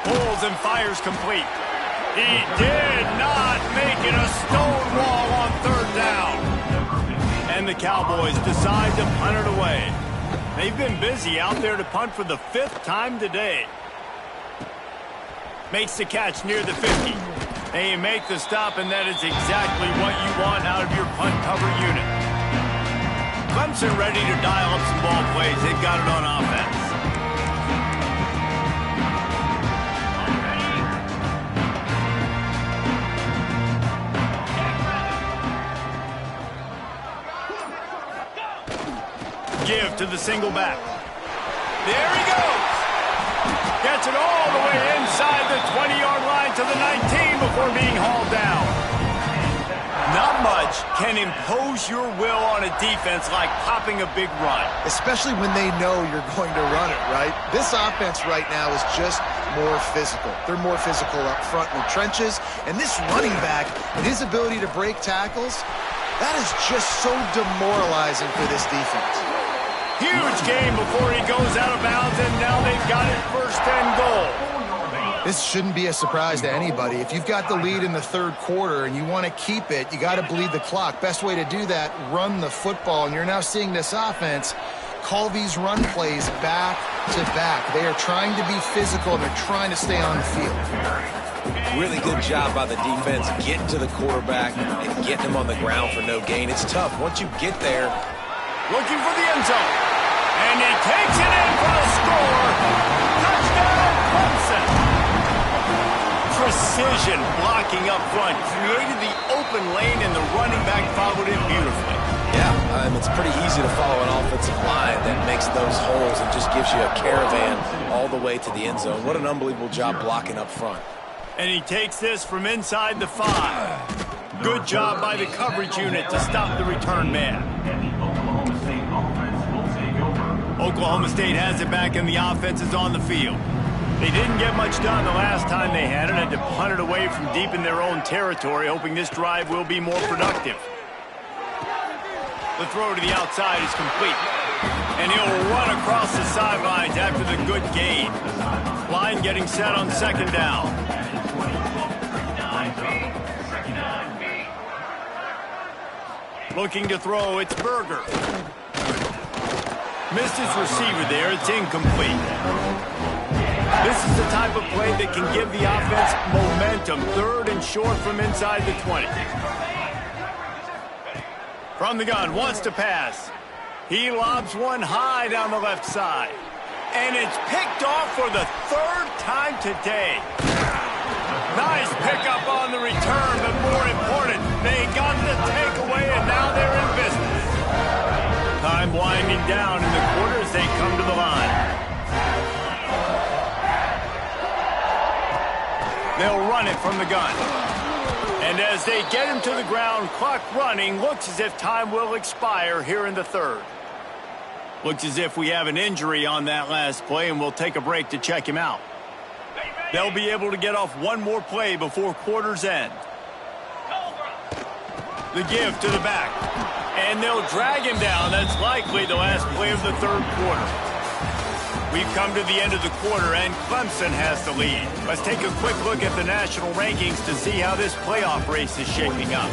Pulls and fires complete. He did not make it a stone wall on 3rd down. And the Cowboys decide to punt it away. They've been busy out there to punt for the 5th time today. Makes the catch near the 50. They make the stop, and that is exactly what you want out of your punt cover unit. Clemson ready to dial up some ball plays. They've got it on offense. Give to the single back. There he goes. Gets it all the way inside the 20-yard line to the 19 before being hauled down. Not much can impose your will on a defense like popping a big run. Especially when they know you're going to run it, right? This offense right now is just more physical. They're more physical up front in the trenches. And this running back and his ability to break tackles, that is just so demoralizing for this defense. Huge game before he goes out of bounds, and now they've got it 1st and goal. This shouldn't be a surprise to anybody. If you've got the lead in the 3rd quarter and you want to keep it, you got to bleed the clock. Best way to do that, run the football. And you're now seeing this offense call these run plays back to back. They are trying to be physical, and they're trying to stay on the field. Really good job by the defense getting to the quarterback and getting him on the ground for no gain. It's tough. Once you get there, looking for the end zone. And he takes it in for the score. Touchdown, Clemson. Precision blocking up front. Created the open lane, and the running back followed it beautifully. Yeah, it's pretty easy to follow an offensive line that makes those holes and just gives you a caravan all the way to the end zone. What an unbelievable job blocking up front. And he takes this from inside the 5. Good job by the coverage unit to stop the return man. Oklahoma State has it back, and the offense is on the field. They didn't get much done the last time they had it. Had to punt it away from deep in their own territory, hoping this drive will be more productive. The throw to the outside is complete. And he'll run across the sidelines after the good gain. Line getting set on 2nd down. Looking to throw, it's Berger. Missed his receiver there. It's incomplete. This is the type of play that can give the offense momentum. 3rd and short from inside the 20. From the gun, wants to pass. He lobs one high down the left side. And it's picked off for the 3rd time today. Nice pickup on the return, but more important, they got the takeaway, and now they're in business. Time winding down in the quarter as they come to the line. They'll run it from the gun. And as they get him to the ground, clock running, looks as if time will expire here in the 3rd. Looks as if we have an injury on that last play, and we'll take a break to check him out. They'll be able to get off one more play before quarter's end. The give to the back. And they'll drag him down. That's likely the last play of the 3rd quarter. We've come to the end of the quarter, and Clemson has the lead. Let's take a quick look at the national rankings to see how this playoff race is shaping up.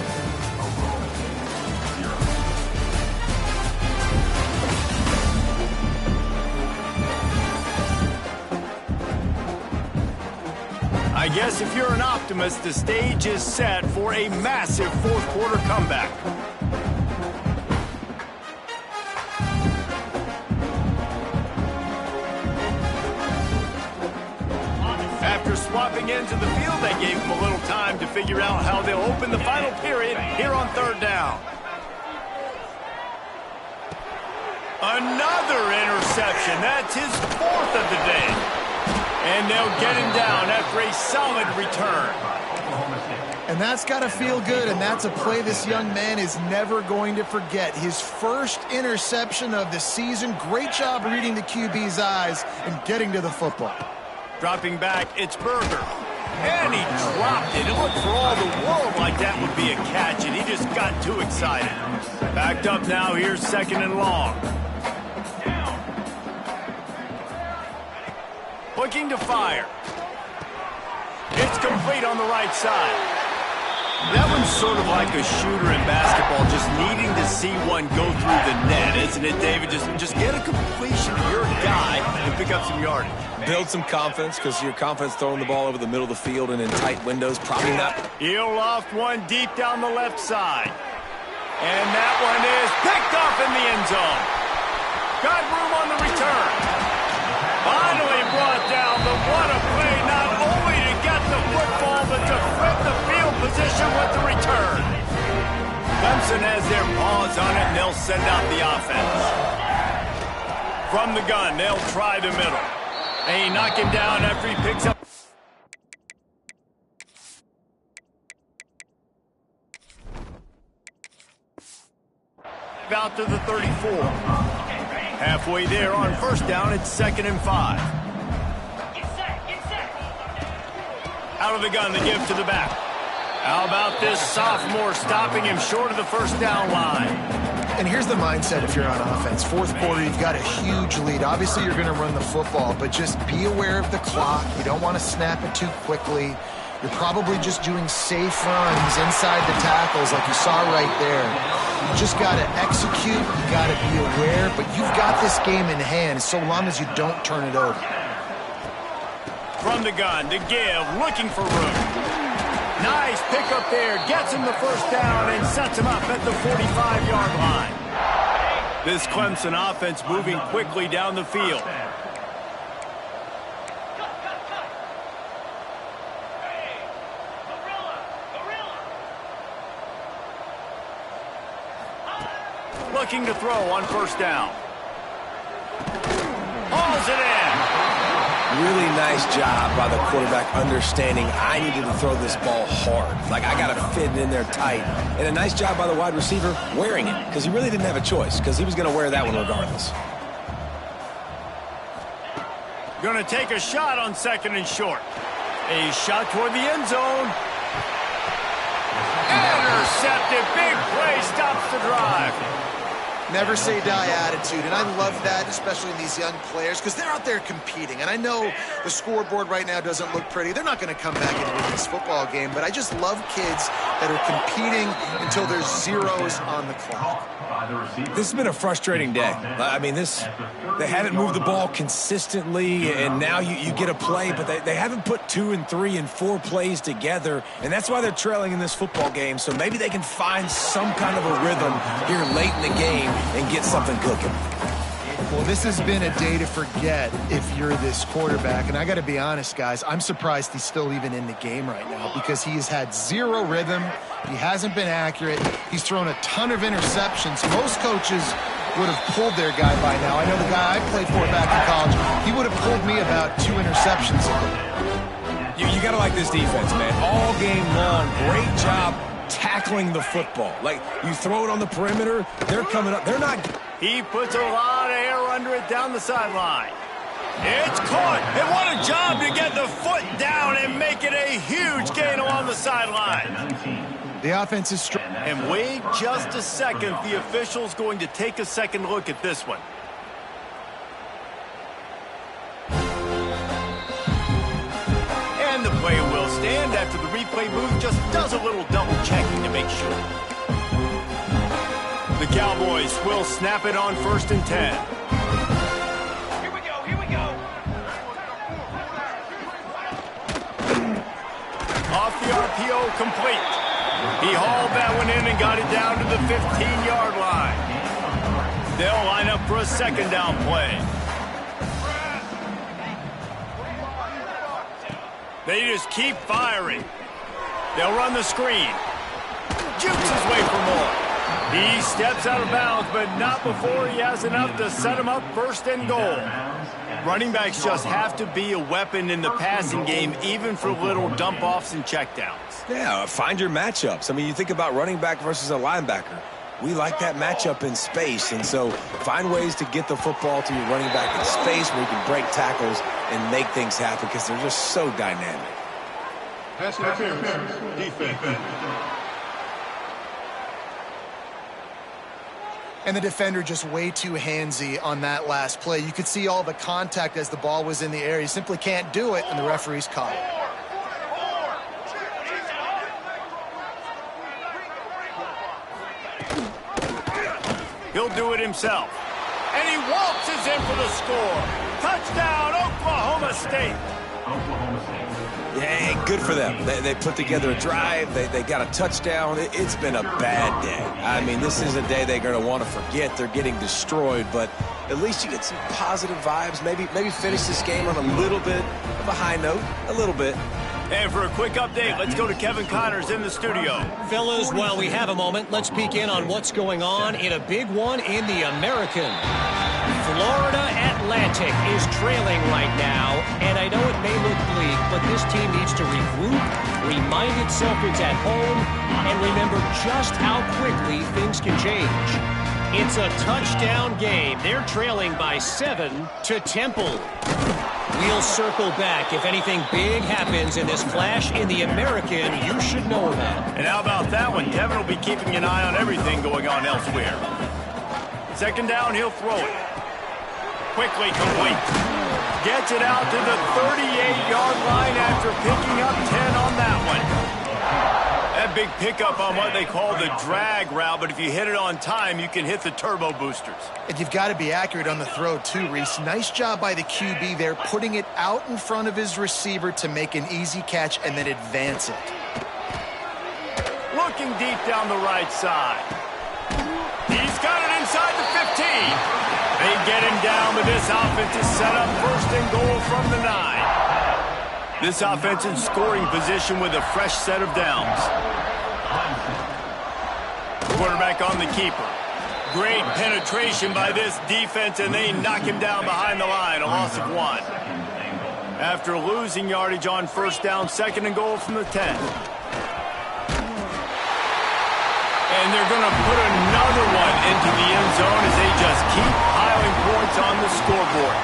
I guess if you're an optimist, the stage is set for a massive fourth-quarter comeback. After swapping ends of the field, they gave him a little time to figure out how they'll open the final period here on third down. Another interception. That's his fourth of the day. And they'll get him down after a solid return. And that's got to feel good, and that's a play this young man is never going to forget. His first interception of the season. Great job reading the QB's eyes and getting to the football. Dropping back, it's Berger. And he dropped it. It looked for all the world like that would be a catch, and he just got too excited. Backed up now, here's second and long. Looking to fire. It's complete on the right side. That one's sort of like a shooter in basketball, just needing to see one go through the net, isn't it, David? Just get a completion to your guy and pick up some yardage. Build some confidence, because your confidence throwing the ball over the middle of the field and in tight windows, probably not. He'll loft one deep down the left side. And that one is picked off in the end zone. Got room on the return. Finally brought down, but what a play, not only to get the football, but to flip the field position with the return. Clemson has their paws on it, and they'll send out the offense. From the gun, they'll try the middle. They knock him down after he picks up. Out to the 34. Halfway there on first down, it's 2nd and 5. Out of the gun, the give to the back. How about this sophomore stopping him short of the first down line? And here's the mindset if you're on offense. Fourth quarter, you've got a huge lead. Obviously, you're going to run the football, but just be aware of the clock. You don't want to snap it too quickly. You're probably just doing safe runs inside the tackles like you saw right there. You just got to execute. You got to be aware, but you've got this game in hand so long as you don't turn it over. From the gun, to give, looking for room. Nice pickup there, gets him the first down and sets him up at the 45-yard line. This Clemson offense moving quickly down the field. Looking to throw on first down. Hauls it in. Really nice job by the quarterback understanding I needed to throw this ball hard. Like, I got to fit it in there tight. And a nice job by the wide receiver wearing it, because he really didn't have a choice, because he was going to wear that one regardless. Going to take a shot on 2nd and short. A shot toward the end zone. Intercepted. Big play stops the drive. Never say die attitude, and I love that, especially in these young players, because they're out there competing. And I know the scoreboard right now doesn't look pretty. They're not going to come back and win this football game, but I just love kids that are competing until there's zeros on the clock. This has been a frustrating day. I mean, they haven't moved the ball consistently, and now you get a play, but they haven't put 2 and 3 and 4 plays together, and that's why they're trailing in this football game. So maybe they can find some kind of a rhythm here late in the game and get something cooking. Well, this has been a day to forget if you're this quarterback. And I got to be honest, guys, I'm surprised he's still even in the game right now because he has had zero rhythm. He hasn't been accurate. He's thrown a ton of interceptions. Most coaches would have pulled their guy by now. I know the guy I played for back in college, he would have pulled me about 2 interceptions ago. You got to like this defense, man. All game long, great job tackling the football. Like, you throw it on the perimeter, they're coming up. They're not. He puts a lot of air under it down the sideline. It's caught. And what a job to get the foot down and make it a huge gain along the sideline. The offense is strong. And wait just a second. The official's going to take a second look at this one. And the play will stand after the replay booth just does a little double checking to make sure. The Cowboys will snap it on 1st and 10. RPO complete. He hauled that one in and got it down to the 15-yard line. They'll line up for a second down play. They just keep firing. They'll run the screen. Jukes his way for more. He steps out of bounds, but not before he has enough to set him up first and goal. Running backs just have to be a weapon in the passing game, even for little dump-offs and checkdowns. Yeah, find your matchups. I mean, you think about running back versus a linebacker. We like that matchup in space, and so find ways to get the football to your running back in space where you can break tackles and make things happen because they're just so dynamic. Pass interference. Defense. And the defender just way too handsy on that last play. You could see all the contact as the ball was in the air. He simply can't do it, and the referee's caught it. He'll do it himself. And he waltzes in for the score. Touchdown, Oklahoma State. Yeah, good for them. They put together a drive. They got a touchdown. It's been a bad day. I mean, this is a day they're going to want to forget. They're getting destroyed, but at least you get some positive vibes. Maybe finish this game on a little bit of a high note. A little bit. And for a quick update, let's go to Kevin Connors in the studio. Fellas, while we have a moment, let's peek in on what's going on in a big one in the American. Florida Atlantic is trailing right now, and I know it may look bleak, but this team needs to regroup, remind itself it's at home, and remember just how quickly things can change. It's a touchdown game. They're trailing by 7 to Temple. We'll circle back. If anything big happens in this flash in the American, you should know about. And how about that one? Kevin will be keeping an eye on everything going on elsewhere. Second down, he'll throw it. Quickly complete. Gets it out to the 38-yard line after picking up 10 on that one. That big pickup on what they call the drag route, but if you hit it on time, you can hit the turbo boosters. And you've got to be accurate on the throw, too, Reese. Nice job by the QB there, putting it out in front of his receiver to make an easy catch and then advance it. Looking deep down the right side. He's got it inside the 15. They get him down, but this offense is set up first and goal from the 9. This offense in scoring position with a fresh set of downs. Quarterback on the keeper. Great penetration by this defense, and they knock him down behind the line, a loss of 1. After losing yardage on first down, second and goal from the 10. And they're going to put another one into the end zone as they just keep piling points on the scoreboard.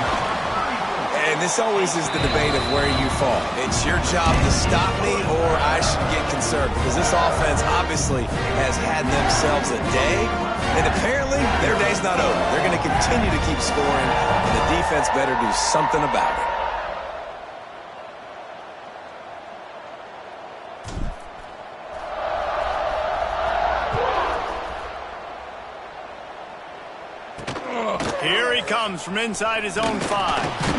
And this always is the debate of where you fall. It's your job to stop me or I should get concerned because this offense obviously has had themselves a day, and apparently their day's not over. They're going to continue to keep scoring, and the defense better do something about it. Here he comes from inside his own 5.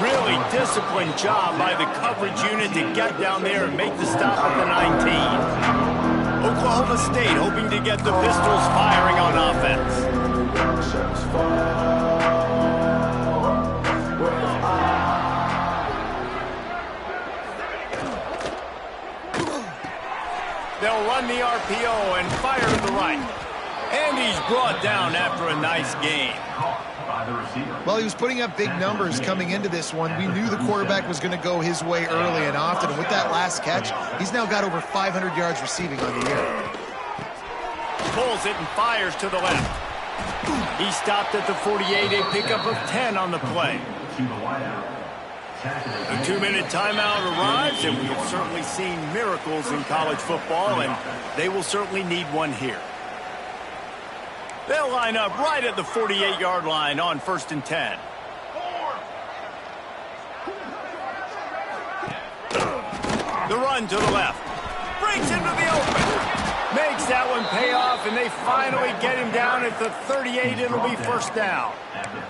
Really disciplined job by the coverage unit to get down there and make the stop at the 19. Oklahoma State hoping to get the Pistols firing on offense. They'll run the RPO and fire to the right. And he's brought down after a nice game. Well, he was putting up big numbers coming into this one. We knew the quarterback was going to go his way early and often. And with that last catch, he's now got over 500 yards receiving on the year. Pulls it and fires to the left. He stopped at the 48, a pickup of 10 on the play. The 2-minute timeout arrives, and we have certainly seen miracles in college football, and they will certainly need one here. They'll line up right at the 48-yard line on 1st and 10. The run to the left. Breaks into the open. Makes that one pay off, and they finally get him down at the 38. It'll be first down.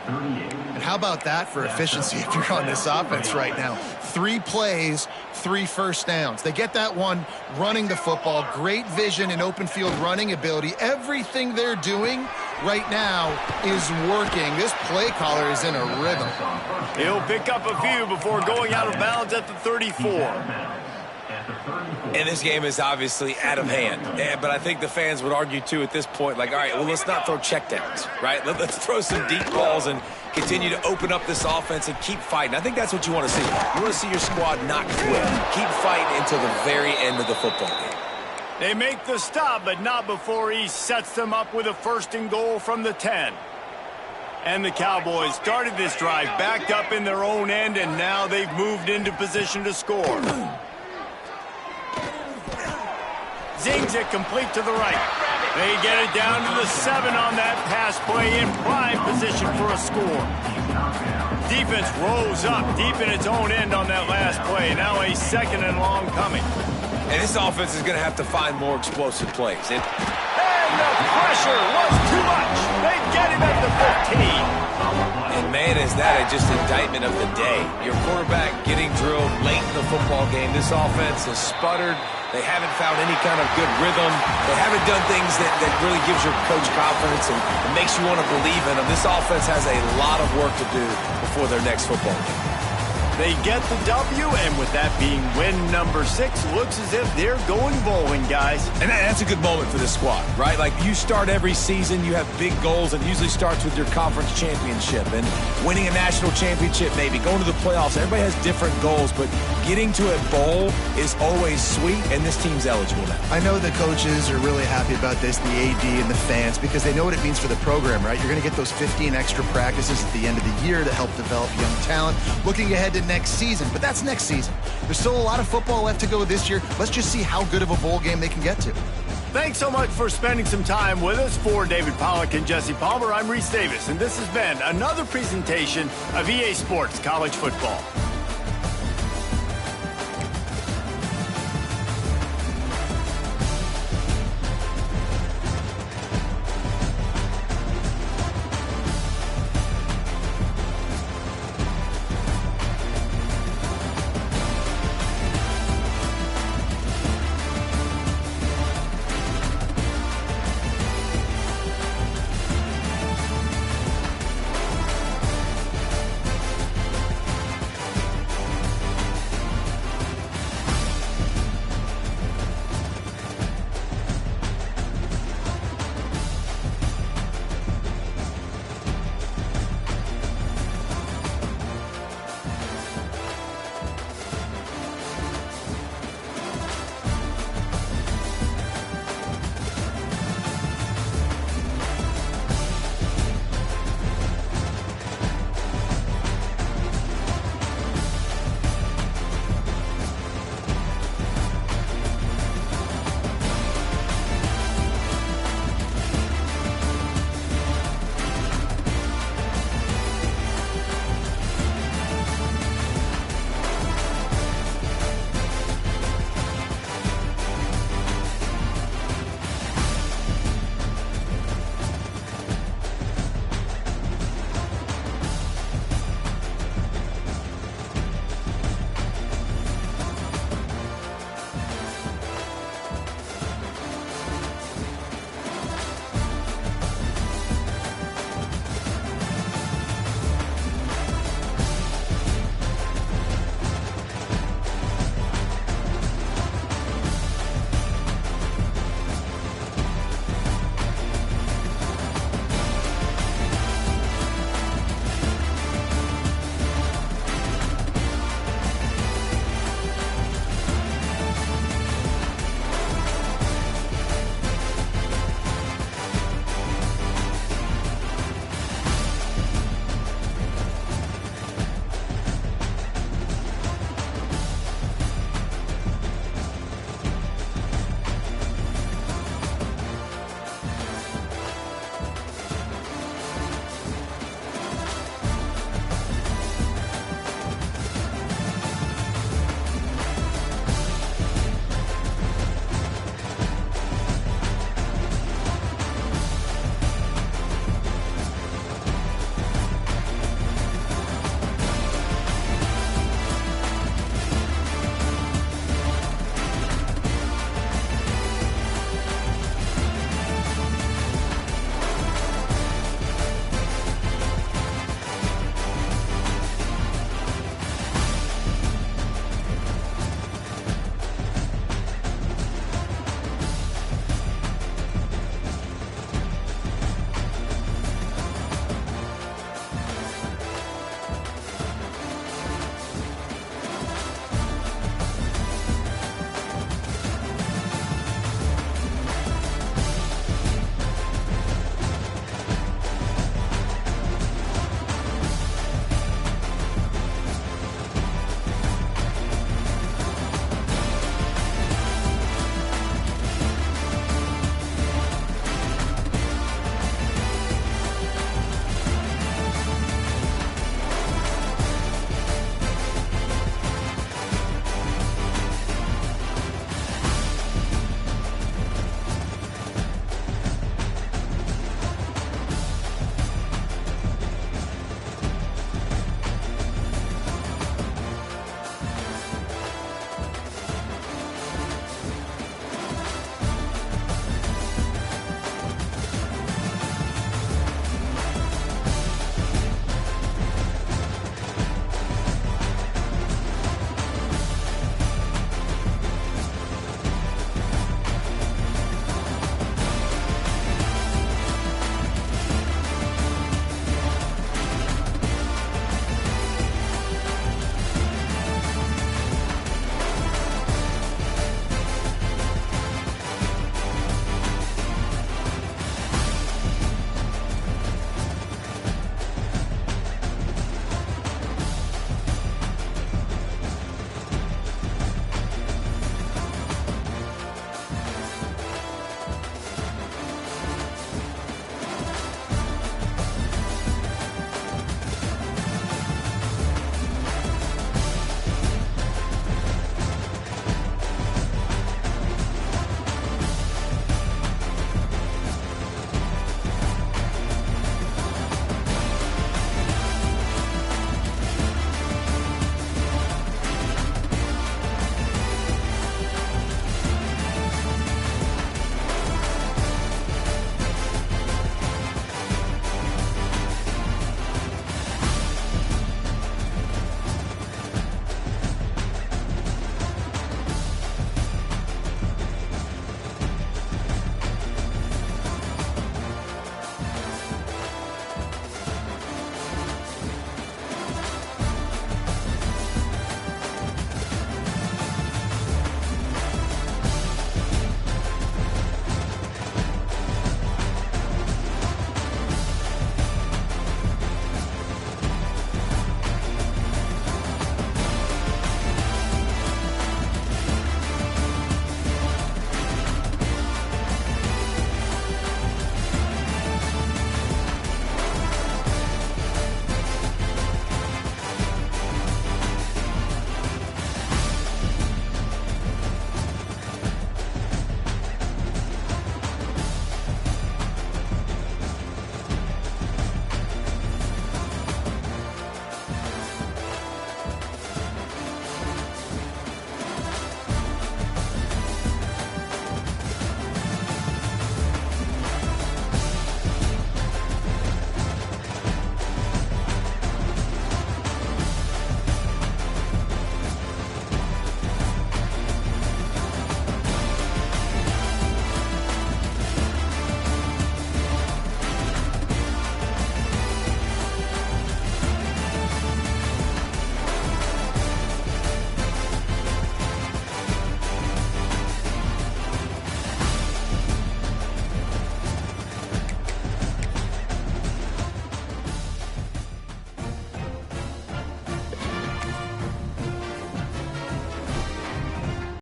And how about that for efficiency if you're on this offense right now? 3 plays, 3 first downs. They get that one running the football, great vision and open field running ability. Everything they're doing right now is working. This play caller is in a rhythm. He'll pick up a few before going out of bounds at the 34. And this game is obviously out of hand. But I think the fans would argue, too, at this point, like, all right, well, let's not throw checkdowns, right? Let's throw some deep balls and continue to open up this offense and keep fighting. I think that's what you want to see. You want to see your squad not quit. Keep fighting until the very end of the football game. They make the stop, but not before he sets them up with a 1st and goal from the 10. And the Cowboys started this drive backed up in their own end, and now they've moved into position to score. Zings it complete to the right. They get it down to the 7 on that pass play in prime position for a score. Defense rose up deep in its own end on that last play. Now a 2nd and long coming. And this offense is going to have to find more explosive plays. And the pressure was too much. They get him at the 15. And, man, is that just indictment of the day. Your quarterback getting drilled late in the football game. This offense has sputtered. They haven't found any kind of good rhythm. They haven't done things that really gives your coach confidence and makes you want to believe in them. This offense has a lot of work to do before their next football game. They get the W, and with that being win number 6, looks as if they're going bowling, guys. And that's a good moment for this squad, right? Like, you start every season, you have big goals, and it usually starts with your conference championship and winning a national championship, maybe going to the playoffs. Everybody has different goals, but getting to a bowl is always sweet, and this team's eligible now. I know the coaches are really happy about this, the AD and the fans, because they know what it means for the program, right? You're going to get those 15 extra practices at the end of the year to help develop young talent. Looking ahead to next season, but that's next season. There's still a lot of football left to go this year. Let's just see how good of a bowl game they can get to. Thanks so much for spending some time with us. For David Pollack and Jesse Palmer, I'm Reese Davis, and this has been another presentation of EA Sports College Football.